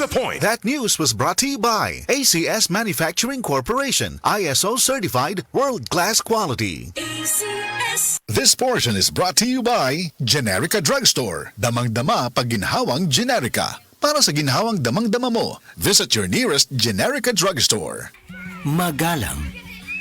the point. That news was brought to you by ACS Manufacturing Corporation, ISO certified world-class quality. ACS. This portion is brought to you by Generica Drugstore. Damang-dama pag ginhawang Generica. Para sa ginhawang damang-dama mo, visit your nearest Generica Drugstore. Magalang,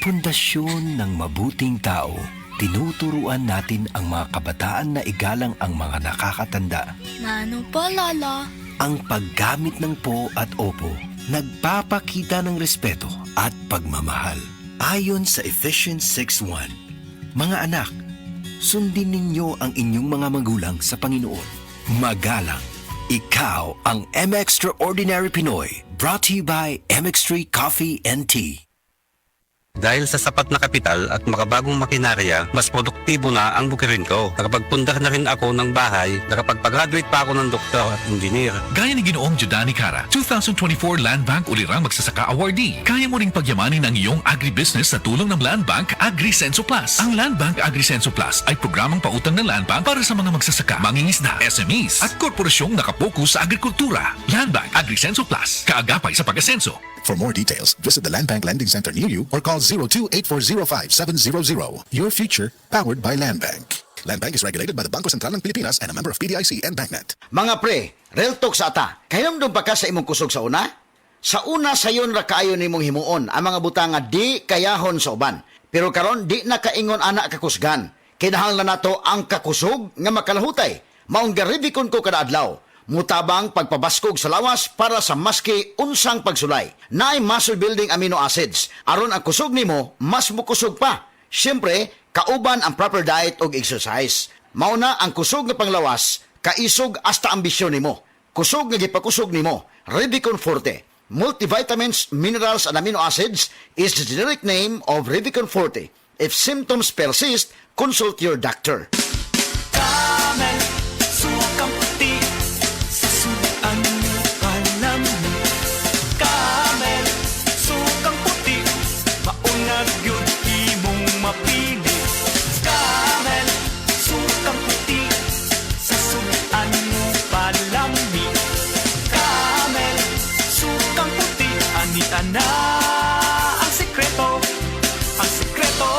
pundasyon ng mabuting tao. Tinuturuan natin ang mga kabataan na igalang ang mga nakakatanda. Nano pa, Lala? Ang paggamit ng po at opo, nagpapakita ng respeto at pagmamahal. Ayon sa Ephesians 6:1, mga anak, sundin ninyo ang inyong mga magulang sa Panginoon. Magalang, ikaw ang M-Extraordinary Pinoy. Brought to you by MX3 Coffee and Tea. Dahil sa sapat na kapital at makabagong makinarya, mas produktibo na ang bukirin ko. Nakapagpundar na rin ako ng bahay, nakapagpag-graduate pa ako ng doktor at engineer. Gaya ni Ginoong Judani Cara, 2024 Land Bank Ulirang Magsasaka Awardee. Kaya mo ring pagyamanin ang iyong agribusiness sa tulong ng Land Bank AgriSenso Plus. Ang Land Bank AgriSenso Plus ay programang pautang ng Land Bank para sa mga magsasaka, mangingisda, SMEs at korporasyong nakapokus sa agrikultura. Land Bank AgriSenso Plus, kaagapay sa pag-asenso. For more details, visit the Land Bank Lending Center near you or call 02-8405-700. Your future, powered by Land Bank. Land Bank is regulated by the Bangko Sentral ng Pilipinas and a member of PDIC and BancNet. Mga pre, real talk sa ata. Kahinomdom pa ka sa imong kusog sa una? Sa una sayon ra kaayo nimong himuon ang mga butang nga di kayahon sa uban. Pero karon di na kaingon ana kakusgan. Kinahanglan nato ang kakusog nga makalahutay. Maong garibikon ko kada adlaw. Mutabang pagpabaskog sa lawas para sa maski unsang pagsulay. Naay muscle building amino acids. Aron ang kusog nimo, mas mukusog pa. Siyempre, kauban ang proper diet og exercise. Mauna ang kusog nga panglawas, kaisog hasta ambisyon nimo. Kusog nga gipakusog nimo, Revicon Forte. Multivitamins, minerals, and amino acids is the generic name of Revicon Forte. If symptoms persist, consult your doctor. Camel, sukang puti, sasuan panami. Camel, sukang puti, maunag yun imong mapili. Camel, sukang puti, sasuan panami. Camel, sukang puti, anita na ang sekreto, ang sekreto.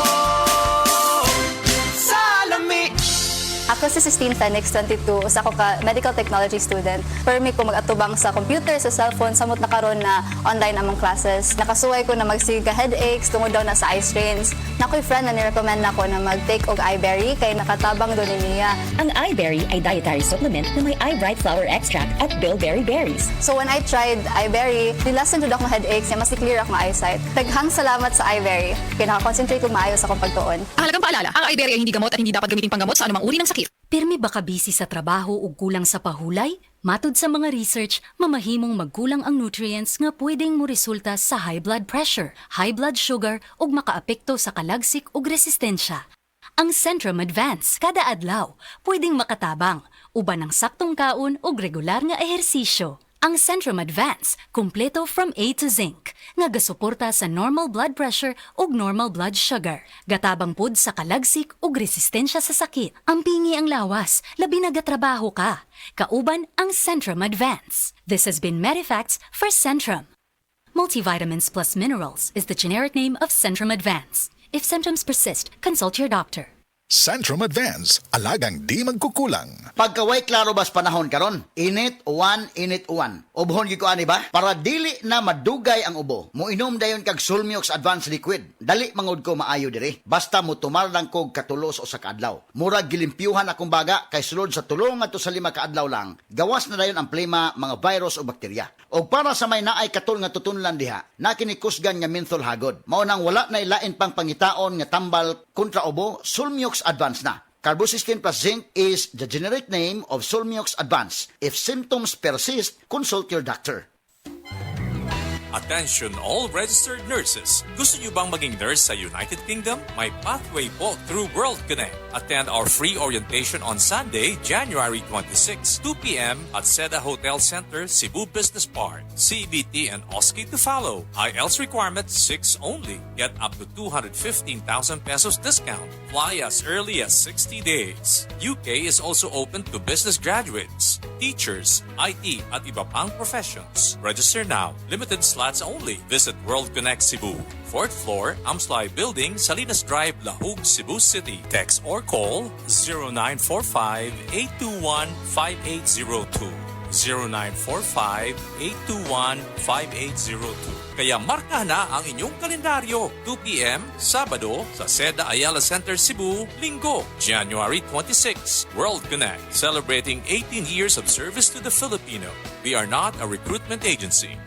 Ako si Sistine Fenix, 22. Usa ko ka medical technology student. Permi ko mag-atubang sa computer, sa cellphone, samot na karon na online among classes. Nakasuway ko na magsige ka headaches, tungod daw na sa eye strains. Nakoy friend na ni-recommend nako na mag-take og eyeberry kay nakatabang doon niya. Ang eyeberry ay dietary supplement na may eye bright flower extract at bilberry berries. So when I tried eyeberry, nilasan jud ako headaches, mas clear ako ng eyesight. Daghang salamat sa eyeberry. Kaya naka-concentrate ko maayo sa akong pagtuon. Halagang paalala, ang eyeberry ay hindi gamot at hindi dapat gamitin panggamot sa anumang uri ng sakit. Pirmi ba ka busy sa trabaho o kulang sa pahulay? Matud sa mga research, mamahimong magkulang ang nutrients nga pwedeng mo resulta sa high blood pressure, high blood sugar ug makaapekto sa kalagsik ug resistensya. Ang Centrum Advance kada adlaw pwedeng makatabang uban ng saktong kaon ug regular nga ehersisyo. Ang Centrum Advance kumpleto from A to Zinc nga gasuporta sa normal blood pressure ug normal blood sugar. Gatabang pud sa kalagsik ug resistensya sa sakit. Ampingi ang lawas, labi na gatrabaho ka. Kauban ang Centrum Advance. This has been Medifacts for Centrum. Multivitamins plus minerals is the generic name of Centrum Advance. If symptoms persist, consult your doctor. Centrum Advance, alagang di magkukulang. Pagkaway klaro bas panahon karon, init uwan. Ubhon gyud ko ani ba? Para dili na madugay ang ubo. Moinom dayon kag Sulmiox Advanced Liquid. Dali mangod ko maayo diri. Basta mo tumarang kog katulos o sa kaadlaw. Murag gilimpyuhan akong baga kay sulod sa tulong ato sa 5 kaadlaw lang. Gawas na dayon ang plema, mga virus o bakterya. O para sa may naay katul nga tutunlan diha, nakinikusgan nga menthol hagod. Mao nang wala na ilain pang pangitaon nga tambal kontra ubo, Sulmiox Advance na. Carbocysteine plus zinc is the generic name of Sulmiox Advance. If symptoms persist, consult your doctor. Attention all registered nurses. Gusto niyo bang maging nurse sa United Kingdom? May pathway po through World Connect. Attend our free orientation on Sunday, January 26, 2 p.m. at Seda Hotel Center, Cebu Business Park. CBT and OSCE to follow. IELTS requirement 6 only. Get up to 215,000 pesos discount. Fly as early as 60 days. UK is also open to business graduates, teachers, IT at iba pang professions. Register now. Limited slots only. Visit World Connect Cebu. 4th floor, Amslay Building, Salinas Drive, Lahug, Cebu City. Text or call 0945-821-5802. 0945-821-5802. Kaya marka na ang inyong kalendaryo. 2 p.m. Sabado sa Seda Ayala Center, Cebu. Linggo, January 26. World Connect, celebrating 18 years of service to the Filipino. We are not a recruitment agency.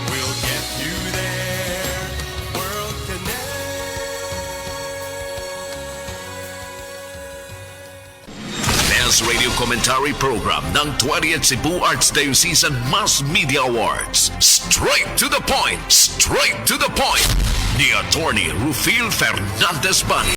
We'll get you there. World Connect. Best Radio Commentary Program ng 20th Cebu Arts Diocesan Mass Media Awards. Straight to the point! Straight to the point! Ni Attorney Rufil Fernandez Bani.